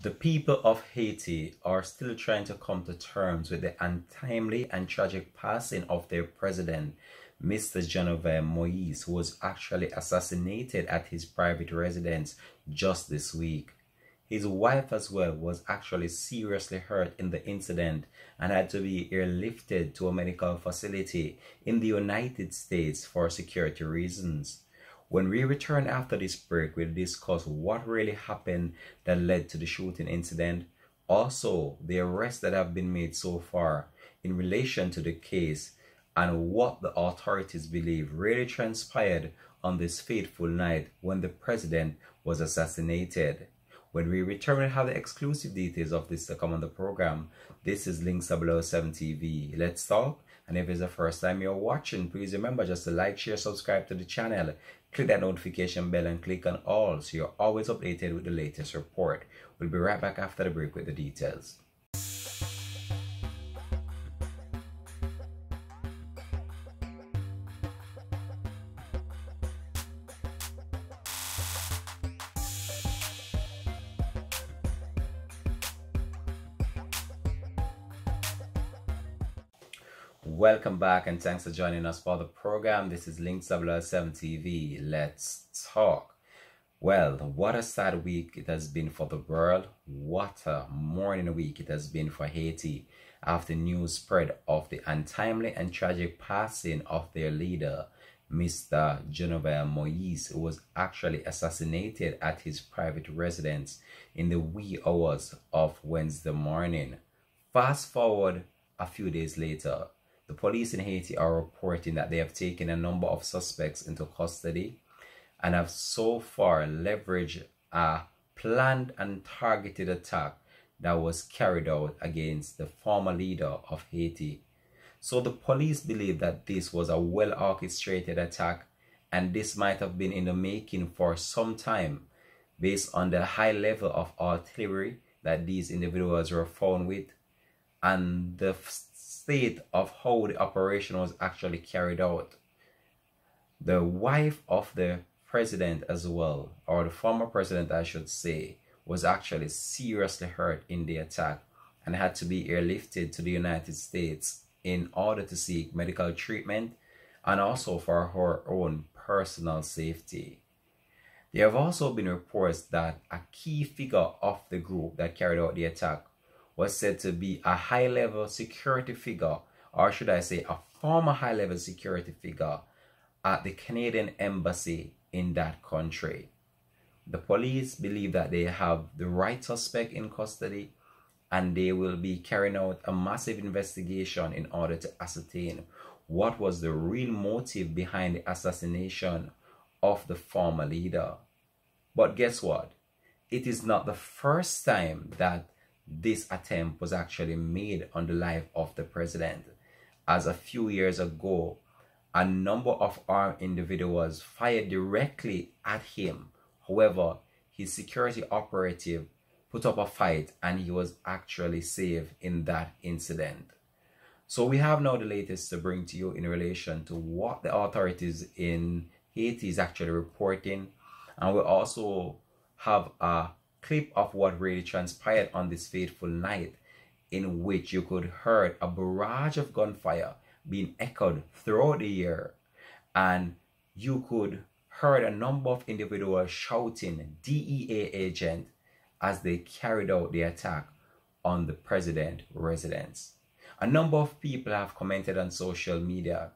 The people of Haiti are still trying to come to terms with the untimely and tragic passing of their president, Mr. Genevieve Moise, who was actually assassinated at his private residence just this week. His wife as well was actually seriously hurt in the incident and had to be airlifted to a medical facility in the United States for security reasons. When we return after this break, we'll discuss what really happened that led to the shooting incident, also the arrests that have been made so far in relation to the case, and what the authorities believe really transpired on this fateful night when the president was assassinated. When we return, we'll have the exclusive details of this to come on the program. This is Links 007 TV. Let's talk. And if it's the first time you're watching, please remember just to like, share, subscribe to the channel. Click that notification bell and click on all so you're always updated with the latest report. We'll be right back after the break with the details. Welcome back and thanks for joining us for the program. This is Links 007 TV. Let's talk. Well, what a sad week it has been for the world. What a mourning week it has been for Haiti after news spread of the untimely and tragic passing of their leader, Mr. Genevieve Moise, who was actually assassinated at his private residence in the wee hours of Wednesday morning. Fast forward a few days later, the police in Haiti are reporting that they have taken a number of suspects into custody and have so far leveraged a planned and targeted attack that was carried out against the former leader of Haiti. So the police believe that this was a well-orchestrated attack, and this might have been in the making for some time based on the high level of artillery that these individuals were found with and the state of how the operation was actually carried out. The wife of the president as well, or the former president I should say, was actually seriously hurt in the attack and had to be airlifted to the United States in order to seek medical treatment and also for her own personal safety. There have also been reports that a key figure of the group that carried out the attack was said to be a high-level security figure, or should I say a former high-level security figure at the Canadian embassy in that country. The police believe that they have the right suspect in custody and they will be carrying out a massive investigation in order to ascertain what was the real motive behind the assassination of the former leader. But guess what? It is not the first time that this attempt was actually made on the life of the president, as a few years ago a number of armed individuals fired directly at him. However, his security operative put up a fight and he was actually saved in that incident. So we have now the latest to bring to you in relation to what the authorities in Haiti is actually reporting, and we also have a clip of what really transpired on this fateful night, in which you could hear a barrage of gunfire being echoed throughout the air, and you could hear a number of individuals shouting DEA agent as they carried out the attack on the president's residence. A number of people have commented on social media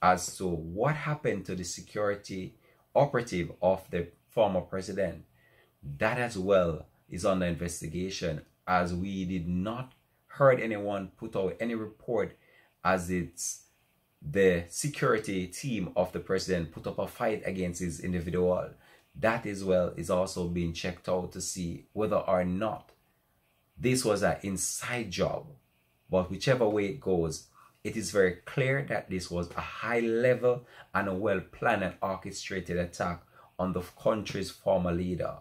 as to what happened to the security operative of the former president. That as well is under investigation, as we did not heard anyone put out any report as it's the security team of the president put up a fight against this individual. That as well is also being checked out to see whether or not this was an inside job. But whichever way it goes, it is very clear that this was a high level and a well-planned and orchestrated attack on the country's former leader.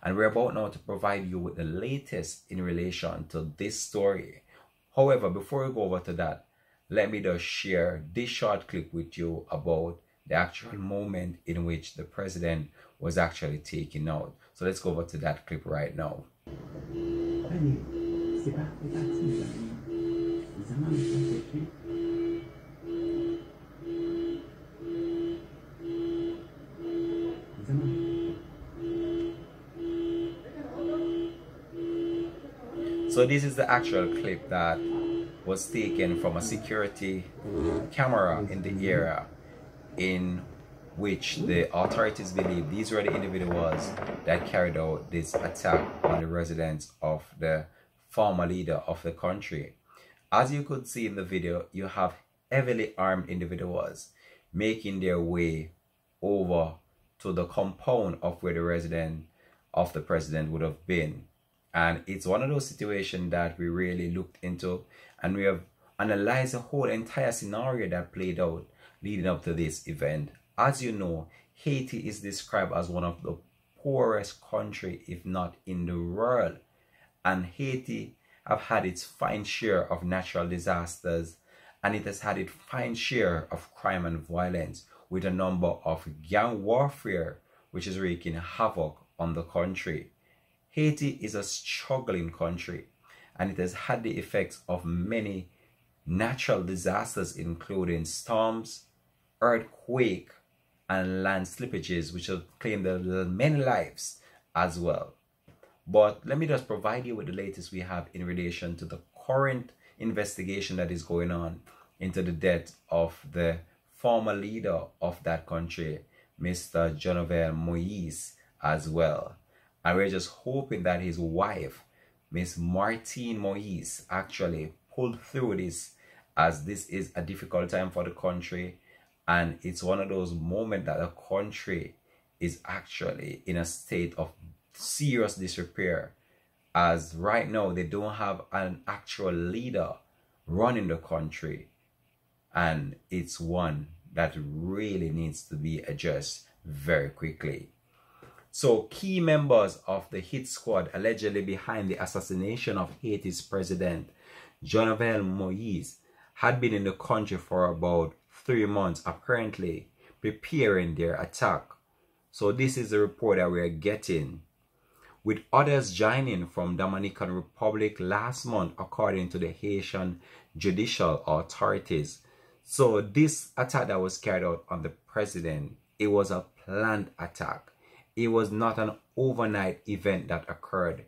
And we're about now to provide you with the latest in relation to this story. However, before we go over to that, let me just share this short clip with you about the actual moment in which the president was actually taken out. So let's go over to that clip right now. So this is the actual clip that was taken from a security camera in the area in which the authorities believe these were the individuals that carried out this attack on the residents of the former leader of the country. As you could see in the video, you have heavily armed individuals making their way over to the compound of where the resident of the president would have been. And it's one of those situations that we really looked into, and we have analyzed the whole entire scenario that played out leading up to this event. As you know, Haiti is described as one of the poorest countries, if not in the world. And Haiti have had its fine share of natural disasters, and it has had its fine share of crime and violence, with a number of gang warfare which is wreaking havoc on the country. Haiti is a struggling country, and it has had the effects of many natural disasters, including storms, earthquake, and land slippages, which have claimed many lives as well. But let me just provide you with the latest we have in relation to the current investigation that is going on into the death of the former leader of that country, Mr. Jovenel Moise, as well. And we're just hoping that his wife, Miss Martine Moise, actually pulled through this, as this is a difficult time for the country, and it's one of those moments that the country is actually in a state of serious disrepair, as right now they don't have an actual leader running the country, and it's one that really needs to be addressed very quickly. So key members of the hit squad allegedly behind the assassination of Haiti's president, Jovenel Moise, had been in the country for about 3 months, apparently preparing their attack. So this is the report that we are getting, with others joining from Dominican Republic last month, according to the Haitian judicial authorities. So this attack that was carried out on the president, it was a planned attack. It was not an overnight event that occurred.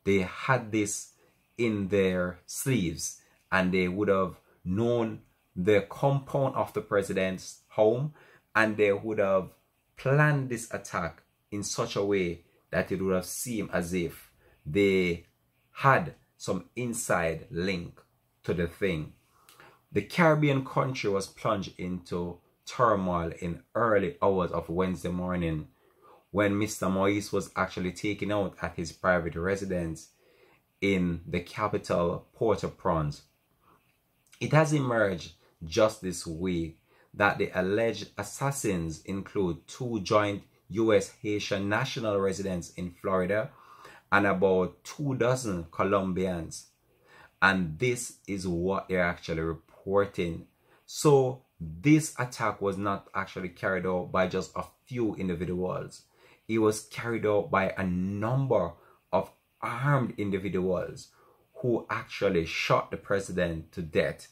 They had this in their sleeves, and they would have known the compound of the president's home, and they would have planned this attack in such a way that it would have seemed as if they had some inside link to the thing. The Caribbean country was plunged into turmoil in early hours of Wednesday morning, when Mr. Moise was actually taken out at his private residence in the capital, Port-au-Prince. It has emerged just this week that the alleged assassins include 2 joint U.S.-Haitian national residents in Florida and about 24 Colombians. And this is what they're actually reporting. So this attack was not actually carried out by just a few individuals. It was carried out by a number of armed individuals who actually shot the president to death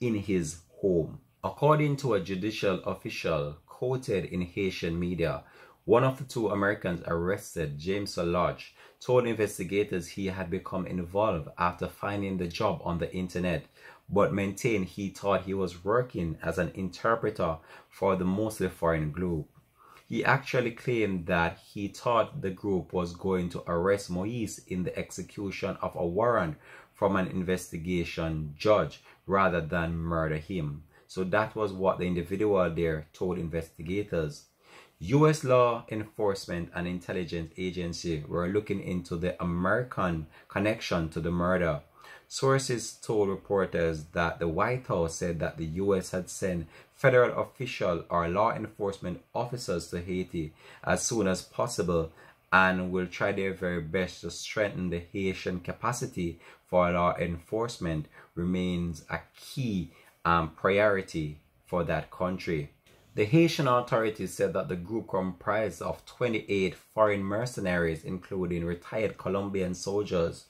in his home. According to a judicial official quoted in Haitian media, one of the 2 Americans arrested, James Allot, told investigators he had become involved after finding the job on the internet, but maintained he thought he was working as an interpreter for the mostly foreign group. He actually claimed that he thought the group was going to arrest Moise in the execution of a warrant from an investigation judge rather than murder him. So that was what the individual there told investigators. U.S. law enforcement and intelligence agency were looking into the American connection to the murder. Sources told reporters that the White House said that the U.S. had sent federal official or law enforcement officers to Haiti as soon as possible and will try their very best to strengthen the Haitian capacity for law enforcement remains a key priority for that country. The Haitian authorities said that the group comprised of 28 foreign mercenaries, including retired Colombian soldiers.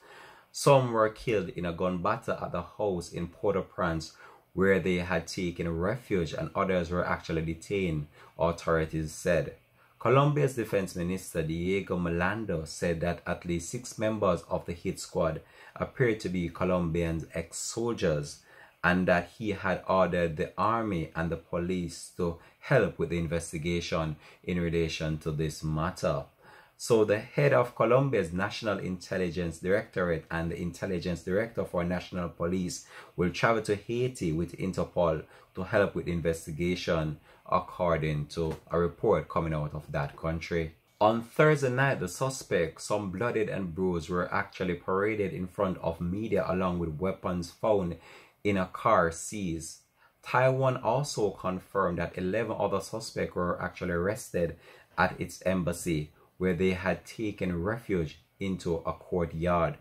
Some were killed in a gun battle at the house in Port-au-Prince where they had taken refuge, and others were actually detained, authorities said. Colombia's defense minister Diego Melando said that at least 6 members of the hit squad appeared to be Colombian ex-soldiers, and that he had ordered the army and the police to help with the investigation in relation to this matter. So the head of Colombia's National Intelligence Directorate and the Intelligence Director for National Police will travel to Haiti with Interpol to help with the investigation, according to a report coming out of that country. On Thursday night, the suspects, some bloodied and bruised, were actually paraded in front of media along with weapons found in a car seized. Taiwan also confirmed that 11 other suspects were actually arrested at its embassy, where they had taken refuge into a courtyard.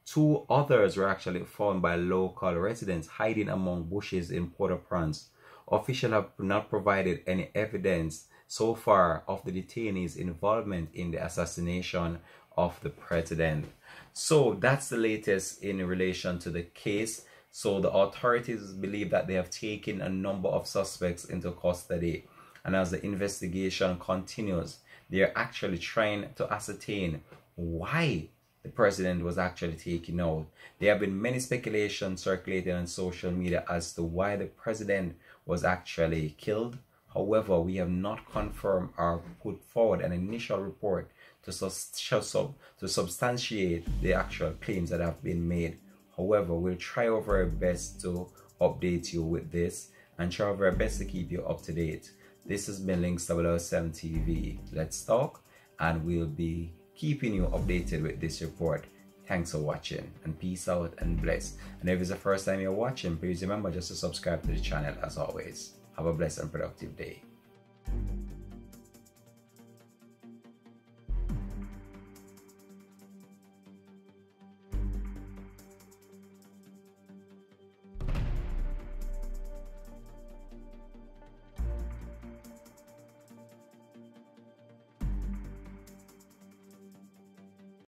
2 others were actually found by local residents hiding among bushes in Port-au-Prince. Officials have not provided any evidence so far of the detainees' involvement in the assassination of the president. So that's the latest in relation to the case. So the authorities believe that they have taken a number of suspects into custody, and as the investigation continues, they are actually trying to ascertain why the president was actually taken out. There have been many speculations circulating on social media as to why the president was actually killed. However, we have not confirmed or put forward an initial report to substantiate the actual claims that have been made. However, we'll try our very best to update you with this and try our very best to keep you up to date. This has been Links 007 TV. Let's talk, and we'll be keeping you updated with this report. Thanks for watching, and peace out and bless. And if it's the first time you're watching, please remember just to subscribe to the channel as always. Have a blessed and productive day.